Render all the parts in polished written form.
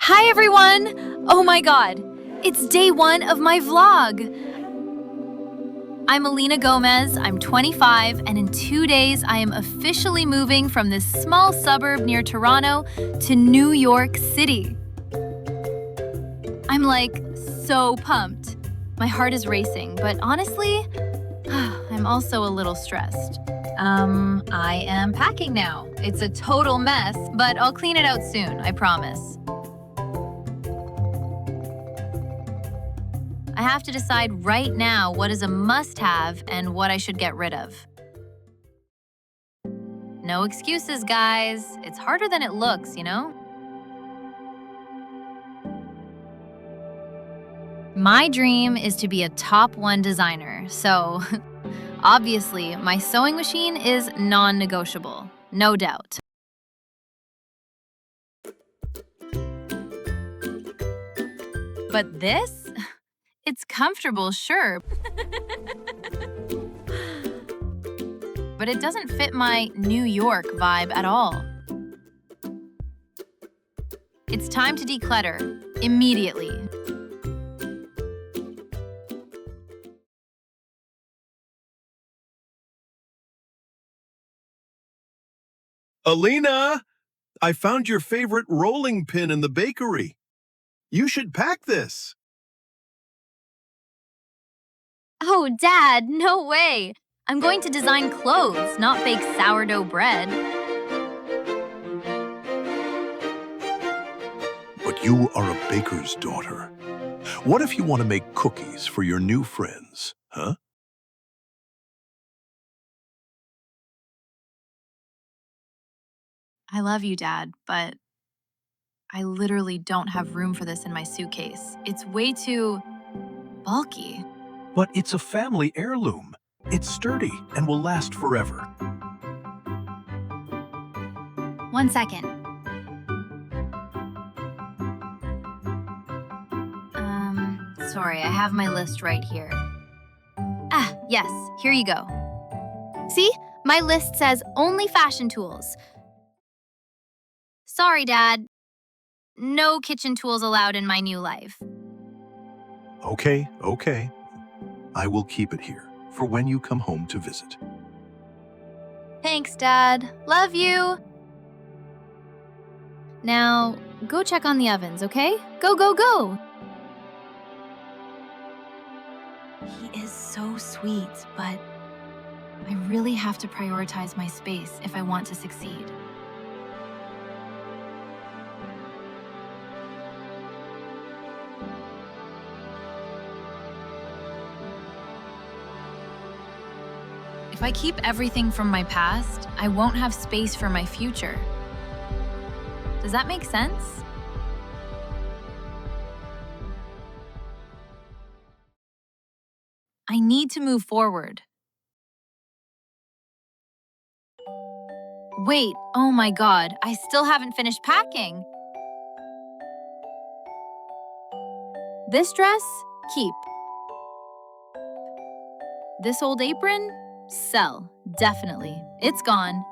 Hi everyone! Oh my god, it's day 1 of my vlog. I'm Alina Gomez, I'm 25, and in 2 days I am officially moving from this small suburb near Toronto to New York City. I'm like so pumped. My heart is racing, but honestly, I'm also a little stressed. I am packing now. It's a total mess, but I'll clean it out soon, I promise. I have to decide right now what is a must-have and what I should get rid of. No excuses, guys. It's harder than it looks, you know? My dream is to be a top 1 designer, so obviously my sewing machine is non-negotiable, no doubt. But this? It's comfortable, sure. But it doesn't fit my New York vibe at all. It's time to declutter, immediately. Alina, I found your favorite rolling pin in the bakery. You should pack this. Oh, Dad, no way! I'm going to design clothes, not bake sourdough bread. But you are a baker's daughter. What if you want to make cookies for your new friends, huh? I love you, Dad, but I literally don't have room for this in my suitcase. It's way too bulky. But it's a family heirloom. It's sturdy and will last forever. 1 second. Sorry, I have my list right here. Ah, yes, here you go. See? My list says only fashion tools. Sorry, Dad. No kitchen tools allowed in my new life. Okay. I will keep it here for when you come home to visit. Thanks, Dad. Love you. Now, go check on the ovens, okay? Go, go, go! He is so sweet, but I really have to prioritize my space if I want to succeed. If I keep everything from my past, I won't have space for my future. Does that make sense? I need to move forward. Wait, oh my god, I still haven't finished packing. This dress? Keep. This old apron? Sell, definitely. It's gone.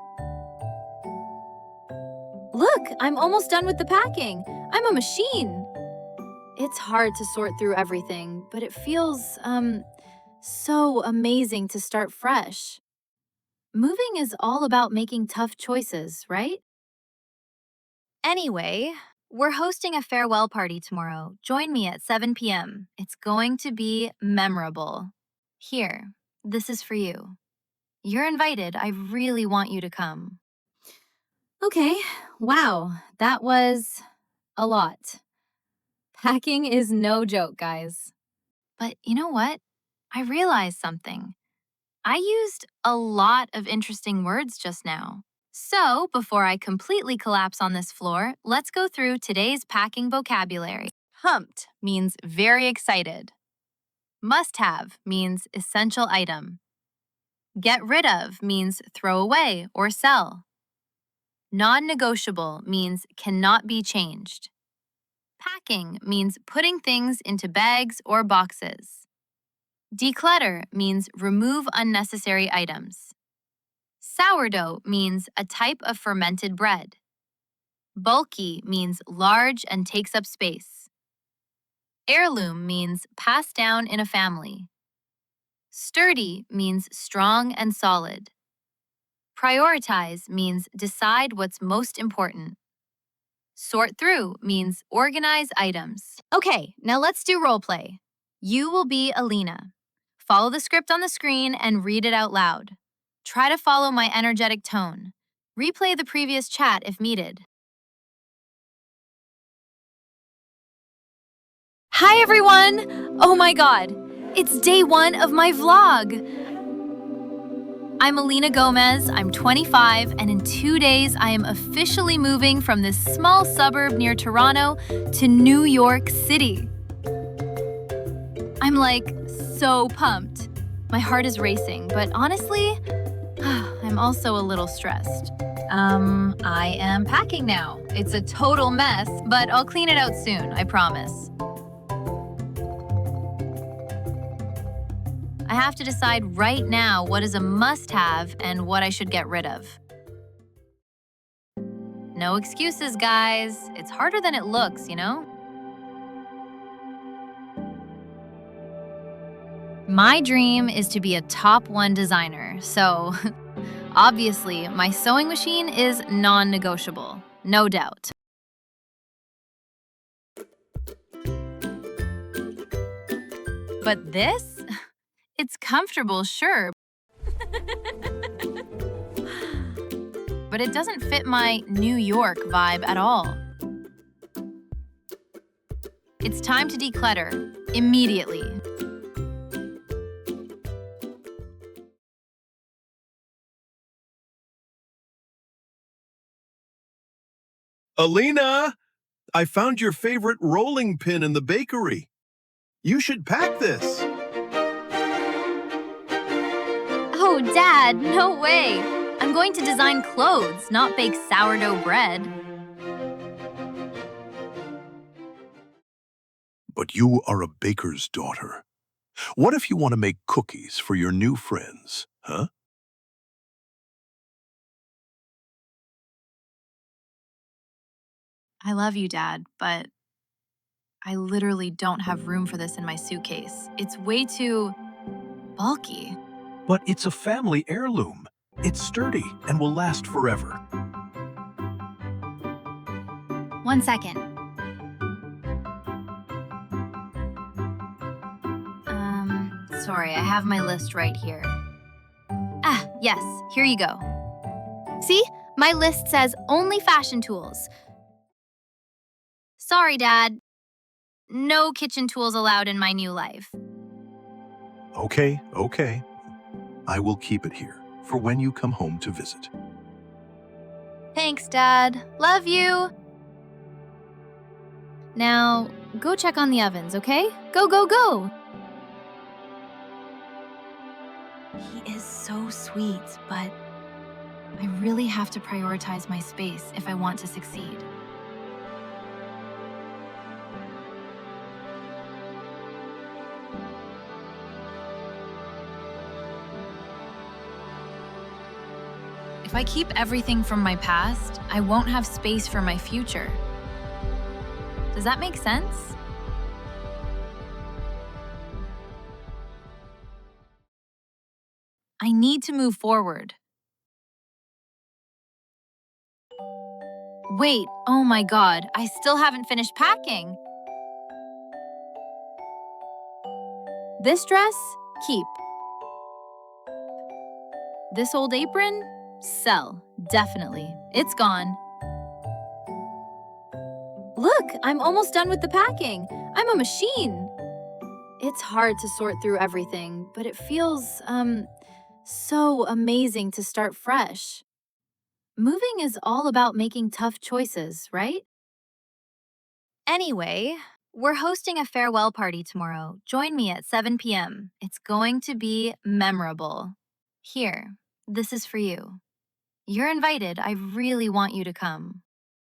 Look, I'm almost done with the packing. I'm a machine. It's hard to sort through everything, but it feels, so amazing to start fresh. Moving is all about making tough choices, right? Anyway, we're hosting a farewell party tomorrow. Join me at 7 p.m. It's going to be memorable. Here, this is for you. You're invited. I really want you to come. Okay, wow, that was a lot. Packing is no joke, guys. But you know what? I realized something. I used a lot of interesting words just now. So, before I completely collapse on this floor, let's go through today's packing vocabulary. Pumped means very excited. Must have means essential item. Get rid of means throw away or sell. Non-negotiable means cannot be changed. Packing means putting things into bags or boxes. Declutter means remove unnecessary items. Sourdough means a type of fermented bread. Bulky means large and takes up space. Heirloom means passed down in a family. Sturdy means strong and solid. Prioritize means decide what's most important. Sort through means organize items. Okay, now let's do role play. You will be Alina. Follow the script on the screen and read it out loud. Try to follow my energetic tone. Replay the previous chat if needed. Hi everyone! Oh my god, it's day 1 of my vlog. I'm Alina Gomez, I'm 25, and in 2 days I am officially moving from this small suburb near Toronto to New York City. I'm like so pumped. My heart is racing, but honestly, I'm also a little stressed. I am packing now. It's a total mess, but I'll clean it out soon, I promise. I have to decide right now what is a must-have and what I should get rid of. No excuses, guys. It's harder than it looks, you know? My dream is to be a top 1 designer, so obviously my sewing machine is non-negotiable, no doubt. But this? It's comfortable, sure. But it doesn't fit my New York vibe at all. It's time to declutter, immediately. Alina, I found your favorite rolling pin in the bakery. You should pack this. Oh, Dad, no way! I'm going to design clothes, not bake sourdough bread. But you are a baker's daughter. What if you want to make cookies for your new friends, huh? I love you, Dad, but I literally don't have room for this in my suitcase. It's way too bulky. But it's a family heirloom. It's sturdy and will last forever. 1 second. Sorry, I have my list right here. Ah, yes, here you go. See? My list says only fashion tools. Sorry, Dad. No kitchen tools allowed in my new life. Okay. I will keep it here for when you come home to visit. Thanks, Dad. Love you. Now, go check on the ovens, okay? Go, go, go! He is so sweet, but I really have to prioritize my space if I want to succeed. If I keep everything from my past, I won't have space for my future. Does that make sense? I need to move forward. Wait, oh my god, I still haven't finished packing. This dress? Keep. This old apron? Sell, definitely. It's gone. Look, I'm almost done with the packing. I'm a machine. It's hard to sort through everything, but it feels, so amazing to start fresh. Moving is all about making tough choices, right? Anyway, we're hosting a farewell party tomorrow. Join me at 7 p.m. It's going to be memorable. Here, this is for you. You're invited. I really want you to come.